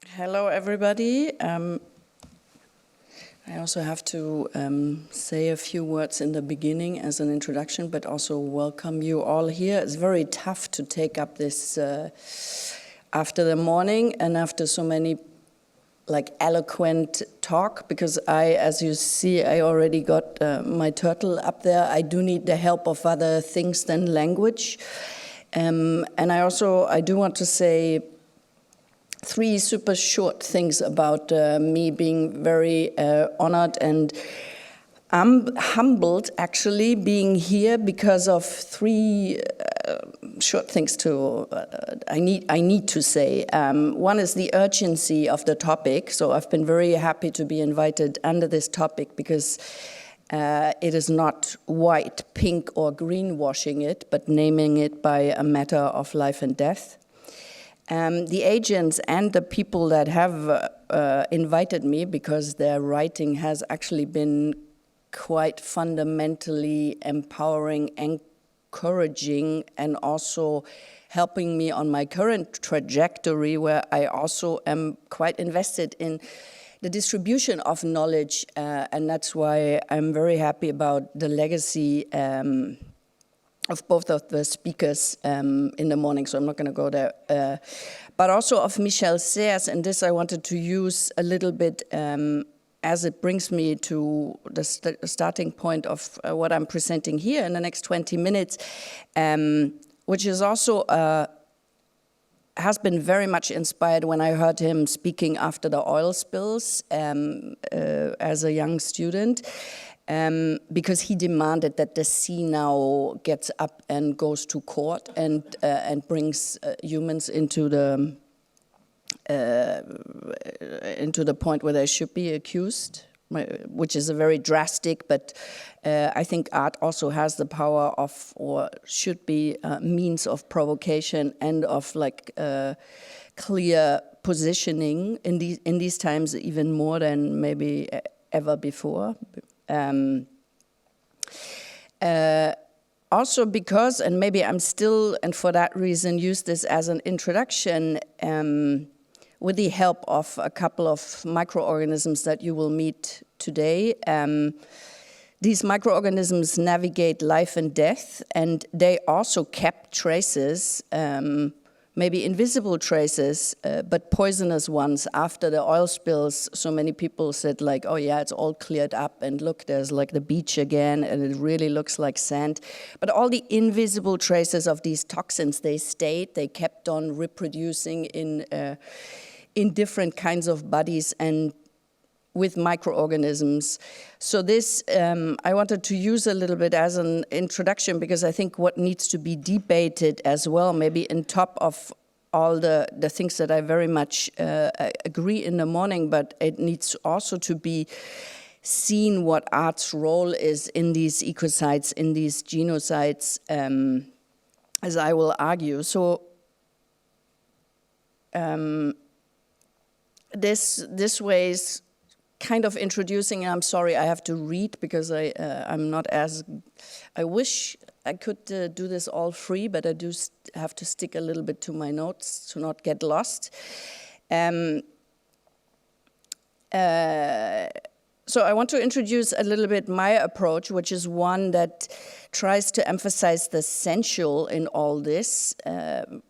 Hello, everybody. I also have to say a few words in the beginning as an introduction, but also welcome you all here. It's very tough to take up this after the morning and after so many eloquent talk, because as you see, I already got my turtle up there. I do need the help of other things than language. And I do want to say 3 super short things about me being very honored, and I'm humbled actually being here because of 3 short things I need to say. One is the urgency of the topic. So I've been very happy to be invited under this topic because it is not white, pink, or greenwashing it, but naming it by a matter of life and death. The agents and the people that have invited me, because their writing has actually been quite fundamentally empowering, encouraging, and also helping me on my current trajectory, where I also am quite invested in the distribution of knowledge, and that's why I'm very happy about the legacy of both of the speakers in the morning, so I'm not going to go there. But also of Michel Serres, and this I wanted to use a little bit as it brings me to the starting point of what I'm presenting here in the next 20 minutes, which is also has been very much inspired when I heard him speaking after the oil spills as a young student. Because he demanded that the sea now gets up and goes to court and brings humans into the point where they should be accused, which is a very drastic, but I think art also has the power of, or should be, means of provocation and of clear positioning in these times, even more than maybe ever before. Also because, and maybe I'm still, and for that reason, use this as an introduction, with the help of a couple of microorganisms that you will meet today. These microorganisms navigate life and death, and they also kept traces, maybe invisible traces, but poisonous ones after the oil spills. So many people said oh yeah, it's all cleared up, and look, there's the beach again, and it really looks like sand. But all the invisible traces of these toxins, they stayed, they kept on reproducing in different kinds of bodies and with microorganisms. So this, I wanted to use a little bit as an introduction, because I think what needs to be debated as well, maybe on top of all the things that I very much agree in the morning, but it needs also to be seen what art's role is in these ecocides, in these genocides, as I will argue. So this way is kind of introducing, and I'm sorry I have to read because I'm not as, I wish I could do this all free, but I do have to stick a little bit to my notes to not get lost. So I want to introduce a little bit my approach, which is one that tries to emphasize the sensual in all this,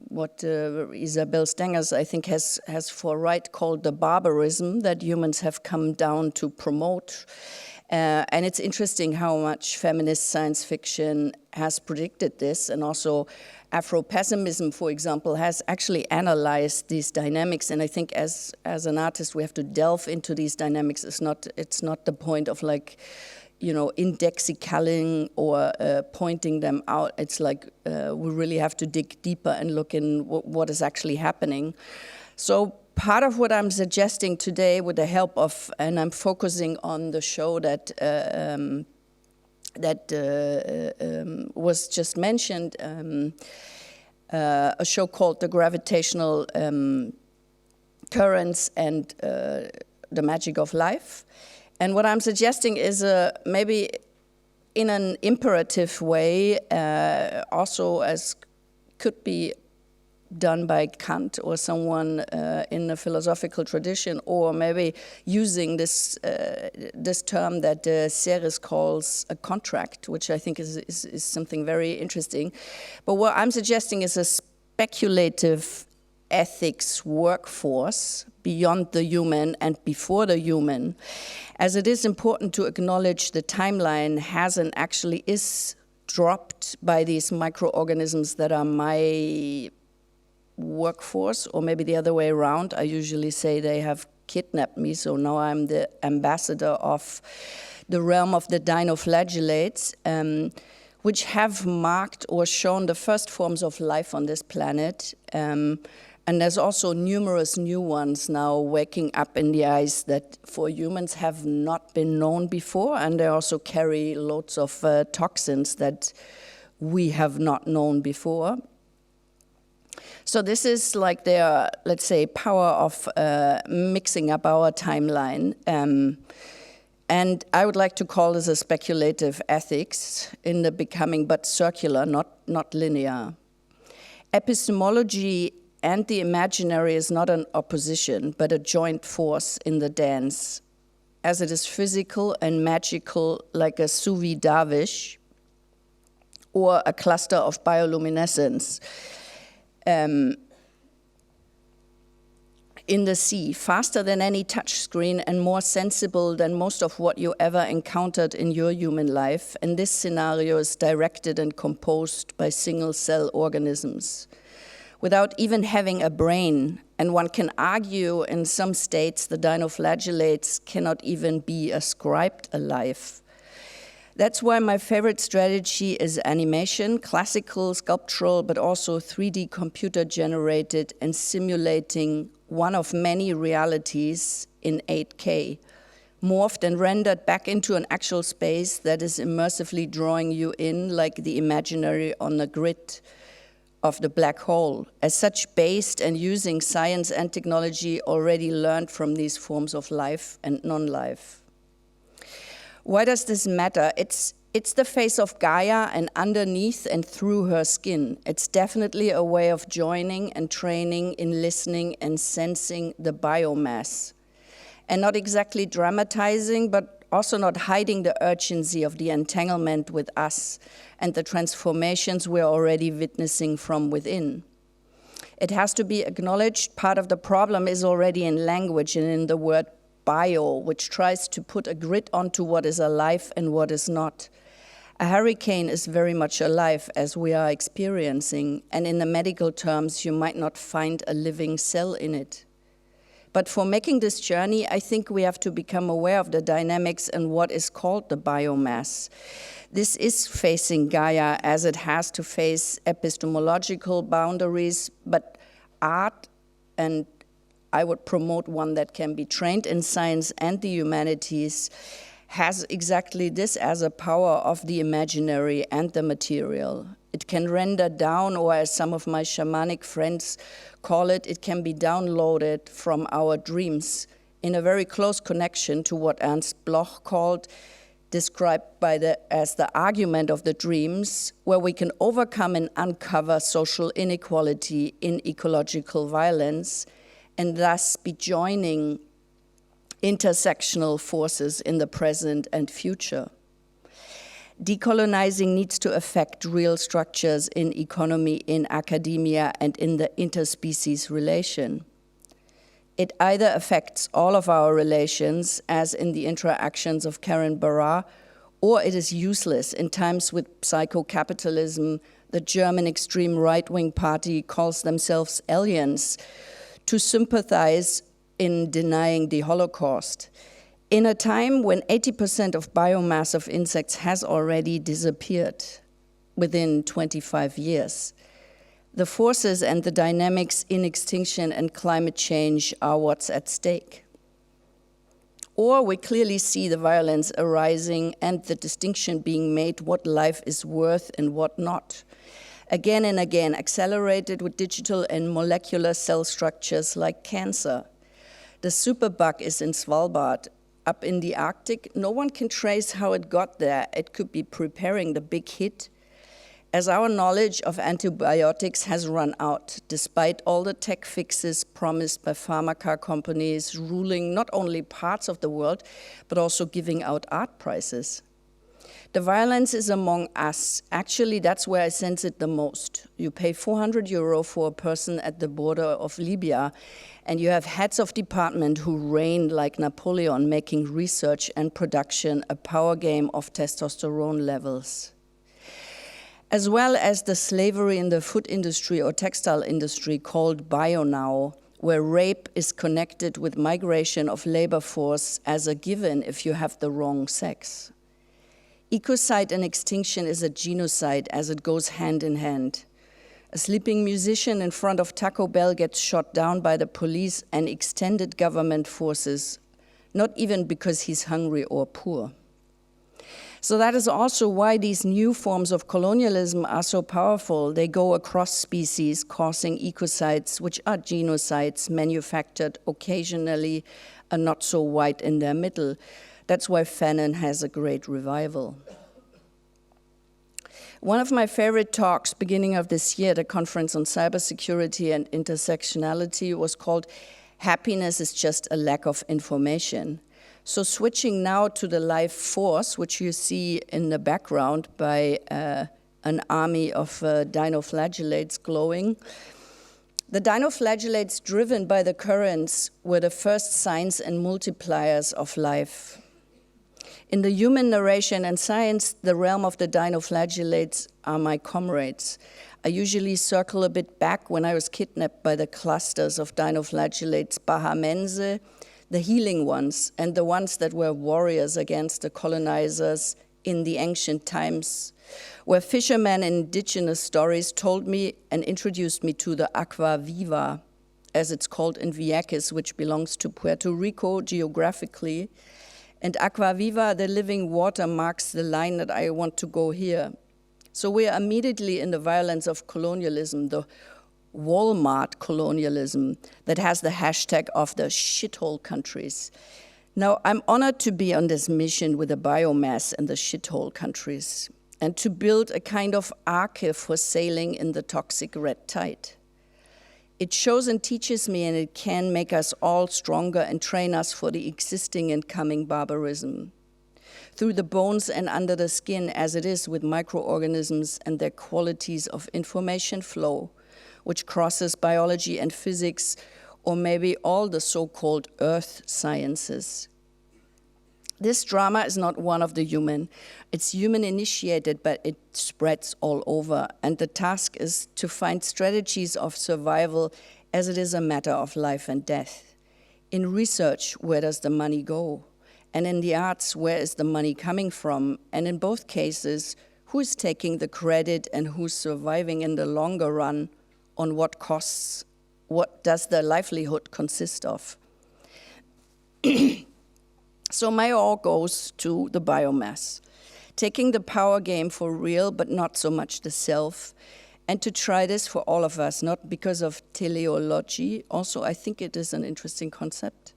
what Isabel Stengers, I think, has for right called the barbarism that humans have come down to promote. And it's interesting how much feminist science fiction has predicted this, and also Afro-pessimism, for example, has actually analyzed these dynamics. And I think as an artist, we have to delve into these dynamics. It's not the point of indexicaling or pointing them out. It's we really have to dig deeper and look in what is actually happening. So part of what I'm suggesting today, with the help of, and I'm focusing on the show that was just mentioned, a show called The Gravitational Currents and the Magic of Life. And what I'm suggesting is maybe in an imperative way, also as could be done by Kant or someone in the philosophical tradition, or maybe using this term that Ceres calls a contract, which I think is something very interesting. But what I'm suggesting is a speculative ethics workforce beyond the human and before the human, as it is important to acknowledge the timeline has and actually is dropped by these microorganisms that are my workforce, or maybe the other way around. I usually say they have kidnapped me, so now I'm the ambassador of the realm of the dinoflagellates, which have marked or shown the first forms of life on this planet. And there's also numerous new ones now waking up in the ice that for humans have not been known before, and they also carry loads of toxins that we have not known before. So this is like their, let's say, power of mixing up our timeline. And I would like to call this a speculative ethics in the becoming, but circular, not linear. Epistemology and the imaginary is not an opposition, but a joint force in the dance, as it is physical and magical, like a Suvi Darvish or a cluster of bioluminescence. In the sea, faster than any touchscreen and more sensible than most of what you ever encountered in your human life. And this scenario is directed and composed by single-cell organisms, without even having a brain. And one can argue in some states the dinoflagellates cannot even be ascribed a life. That's why my favorite strategy is animation, classical, sculptural, but also 3D computer-generated and simulating one of many realities in 8K, morphed and rendered back into an actual space that is immersively drawing you in like the imaginary on the grid of the black hole, as such based and using science and technology already learned from these forms of life and non-life. Why does this matter? It's the face of Gaia, and underneath and through her skin. It's definitely a way of joining and training in listening and sensing the biomass. And not exactly dramatizing, but also not hiding the urgency of the entanglement with us and the transformations we're already witnessing from within. It has to be acknowledged, part of the problem is already in language and in the word bio, which tries to put a grid onto what is alive and what is not. A hurricane is very much alive, as we are experiencing, and in the medical terms, you might not find a living cell in it. But for making this journey, I think we have to become aware of the dynamics and what is called the biomass. This is facing Gaia as it has to face epistemological boundaries, but art, and I would promote one that can be trained in science and the humanities, has exactly this as a power of the imaginary and the material. It can render down, or as some of my shamanic friends call it, it can be downloaded from our dreams in a very close connection to what Ernst Bloch described as the argument of the dreams, where we can overcome and uncover social inequality in ecological violence, and thus be joining intersectional forces in the present and future. Decolonizing needs to affect real structures in economy, in academia, and in the interspecies relation. It either affects all of our relations, as in the interactions of Karen Barra, or it is useless. In times with psycho-capitalism, the German extreme right-wing party calls themselves aliens to sympathize in denying the Holocaust. In a time when 80% of biomass of insects has already disappeared within 25 years, the forces and the dynamics in extinction and climate change are what's at stake. Or we clearly see the violence arising and the distinction being made what life is worth and what not. Again and again, accelerated with digital and molecular cell structures like cancer. The superbug is in Svalbard, up in the Arctic. No one can trace how it got there. It could be preparing the big hit. as our knowledge of antibiotics has run out, despite all the tech fixes promised by pharmaca companies ruling not only parts of the world, but also giving out art prizes. The violence is among us. Actually, that's where I sense it the most. You pay 400 euro for a person at the border of Libya, and you have heads of department who reign like Napoleon, making research and production a power game of testosterone levels. As well as the slavery in the food industry or textile industry called bio now, where rape is connected with migration of labor force as a given if you have the wrong sex. Ecocide and extinction is a genocide as it goes hand in hand. A sleeping musician in front of Taco Bell gets shot down by the police and extended government forces, not even because he's hungry or poor. So that is also why these new forms of colonialism are so powerful. They go across species, causing ecocides, which are genocides manufactured occasionally and not so white in their middle. That's why Fanon has a great revival. One of my favorite talks, beginning of this year, the conference on cybersecurity and intersectionality, was called "Happiness is just a lack of information." So switching now to the life force, which you see in the background by an army of dinoflagellates glowing. The dinoflagellates driven by the currents were the first signs and multipliers of life. In the human narration and science, the realm of the dinoflagellates are my comrades. I usually circle a bit back when I was kidnapped by the clusters of dinoflagellates bahamense, the healing ones, and the ones that were warriors against the colonizers in the ancient times, where fishermen and indigenous stories told me and introduced me to the aqua viva, as it's called in Vieques, which belongs to Puerto Rico geographically. And aqua viva, the living water, marks the line that I want to go here. So we are immediately in the violence of colonialism, the Walmart colonialism that has the hashtag of the shithole countries. Now, I'm honored to be on this mission with the biomass and the shithole countries and to build a kind of archive for sailing in the toxic red tide. It shows and teaches me, and it can make us all stronger and train us for the existing and coming barbarism. Through the bones and under the skin, as it is with microorganisms and their qualities of information flow, which crosses biology and physics, or maybe all the so-called earth sciences. This drama is not one of the human. It's human-initiated, but it spreads all over. And the task is to find strategies of survival as it is a matter of life and death. In research, where does the money go? And in the arts, where is the money coming from? And in both cases, who is taking the credit and who's surviving in the longer run, on what costs? What does their livelihood consist of? So my all goes to the biomass, taking the power game for real, but not so much the self, and to try this for all of us, not because of teleology, also I think it is an interesting concept,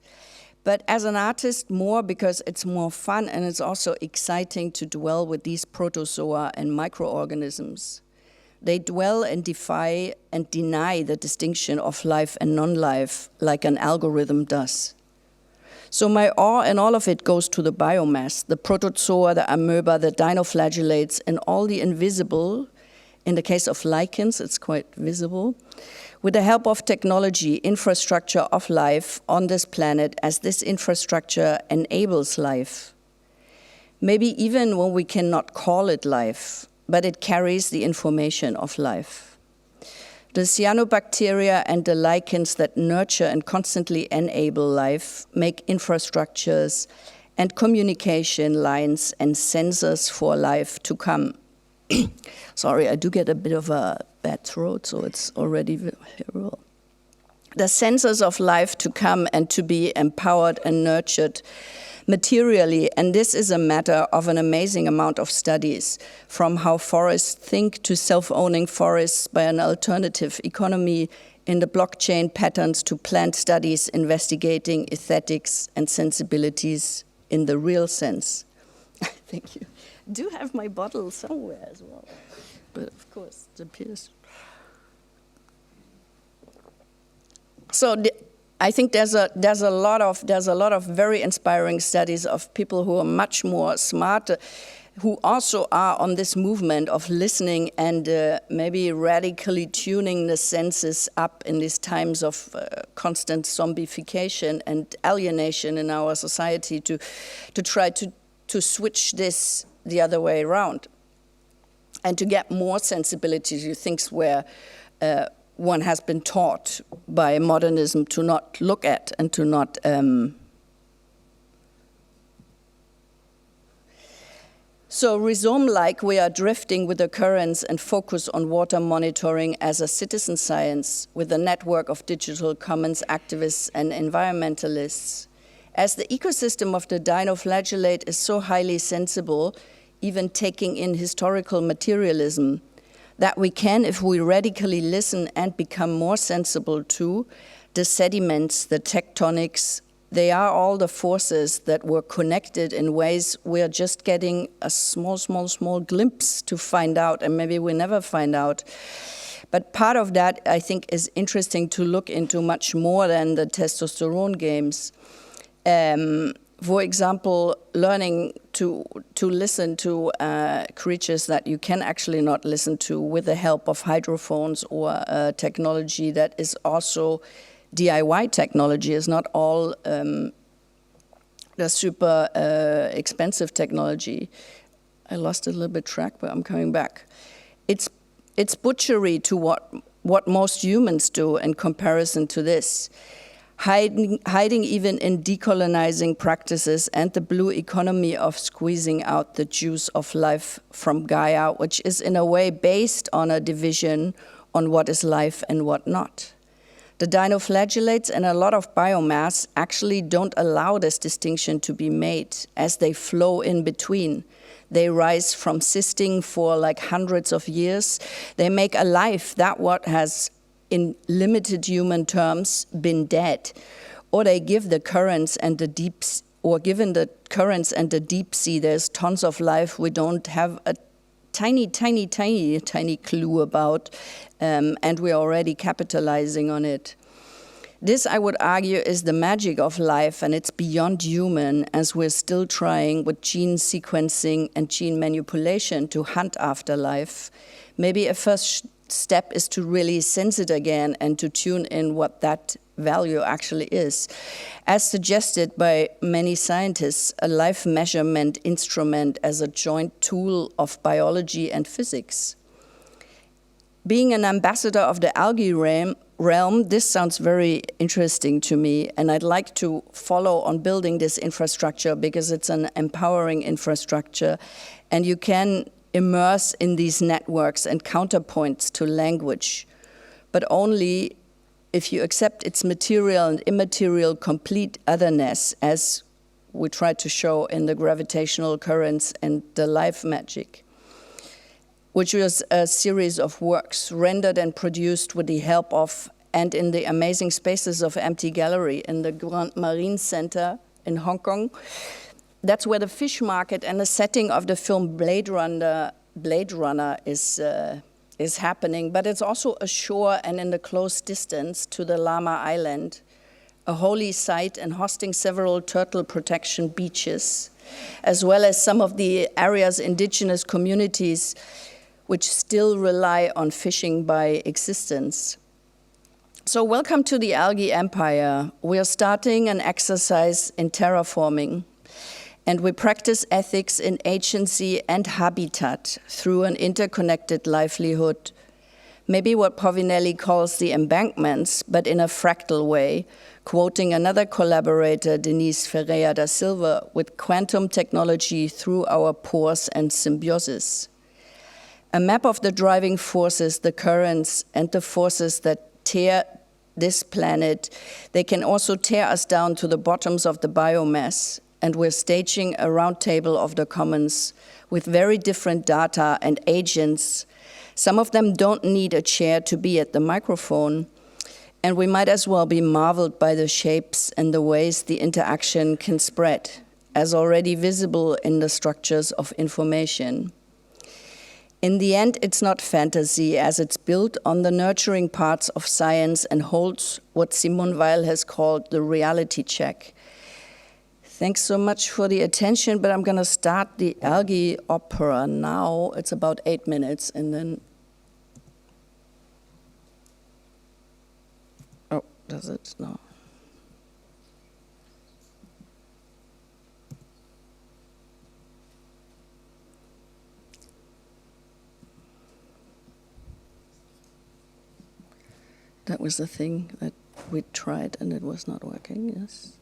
but as an artist more because it's more fun and it's also exciting to dwell with these protozoa and microorganisms. They dwell and defy and deny the distinction of life and non-life like an algorithm does. So my awe and all of it goes to the biomass, the protozoa, the amoeba, the dinoflagellates, and all the invisible. In the case of lichens, it's quite visible. With the help of technology, infrastructure of life on this planet, as this infrastructure enables life. Maybe even when we cannot call it life, but it carries the information of life. The cyanobacteria and the lichens that nurture and constantly enable life make infrastructures and communication lines and sensors for life to come. Sorry, I do get a bit of a bad throat, so it's already hearable. The sensors of life to come and to be empowered and nurtured materially, and this is a matter of an amazing amount of studies, from how forests think to self-owning forests by an alternative economy in the blockchain patterns to plant studies investigating aesthetics and sensibilities in the real sense. Thank you. I do have my bottle somewhere as well. but of course it appears. So I think there's a lot of very inspiring studies of people who are much more smarter, who also are on this movement of listening and maybe radically tuning the senses up in these times of constant zombification and alienation in our society to try to switch this the other way around and to get more sensibility to things where one has been taught by modernism to not look at and to not So rhizome-like, we are drifting with the currents and focus on water monitoring as a citizen science with a network of digital commons activists and environmentalists. As the ecosystem of the dinoflagellate is so highly sensible, even taking in historical materialism, that we can, if we radically listen and become more sensible to the sediments, the tectonics, they are all the forces that were connected in ways we are just getting a small glimpse to find out, and maybe we never find out. But part of that, I think, is interesting to look into much more than the testosterone games. For example, learning to listen to creatures that you can actually not listen to with the help of hydrophones or technology that is also DIY technology, is not all the super expensive technology. I lost a little bit track, but I'm coming back. It's butchery to what most humans do in comparison to this. Hiding even in decolonizing practices and the blue economy of squeezing out the juice of life from Gaia, which is in a way based on a division on what is life and what not. The dinoflagellates and a lot of biomass actually don't allow this distinction to be made as they flow in between. They rise from cysting for like hundreds of years. They make alive that what has, in limited human terms, been dead. Or they give the currents and the deep, or given the currents and the deep sea, there's tons of life we don't have a tiny clue about, and we're already capitalizing on it. This, I would argue, is the magic of life, and it's beyond human, as we're still trying with gene sequencing and gene manipulation to hunt after life. Maybe a first step is to really sense it again and to tune in what that value actually is. As suggested by many scientists, a life measurement instrument as a joint tool of biology and physics. Being an ambassador of the algae realm, this sounds very interesting to me, and I'd like to follow on building this infrastructure because it's an empowering infrastructure, and you can immerse in these networks and counterpoints to language, but only if you accept its material and immaterial complete otherness, as we try to show in the gravitational currents and the life magic, which was a series of works rendered and produced with the help of and in the amazing spaces of Empty Gallery in the Grond Marine Center in Hong Kong. That's where the fish market and the setting of the film Blade Runner is happening, but it's also ashore and in the close distance to the Lama Island, a holy site and hosting several turtle protection beaches, as well as some of the area's indigenous communities which still rely on fishing by existence. So welcome to the algae empire. We are starting an exercise in terraforming, and we practice ethics in agency and habitat through an interconnected livelihood, maybe what Povinelli calls the embankments, but in a fractal way, quoting another collaborator, Denise Ferreira da Silva, with quantum technology through our pores and symbiosis. A map of the driving forces, the currents, and the forces that tear this planet. They can also tear us down to the bottoms of the biomass, and we're staging a roundtable of the commons with very different data and agents. Some of them don't need a chair to be at the microphone, and we might as well be marveled by the shapes and the ways the interaction can spread, as already visible in the structures of information. In the end, it's not fantasy, as it's built on the nurturing parts of science and holds what Simone Weil has called the reality check. Thanks so much for the attention, but I'm going to start the algae opera now. It's about 8 minutes, and then... Oh, does it? No. That was the thing that we tried and it was not working, yes.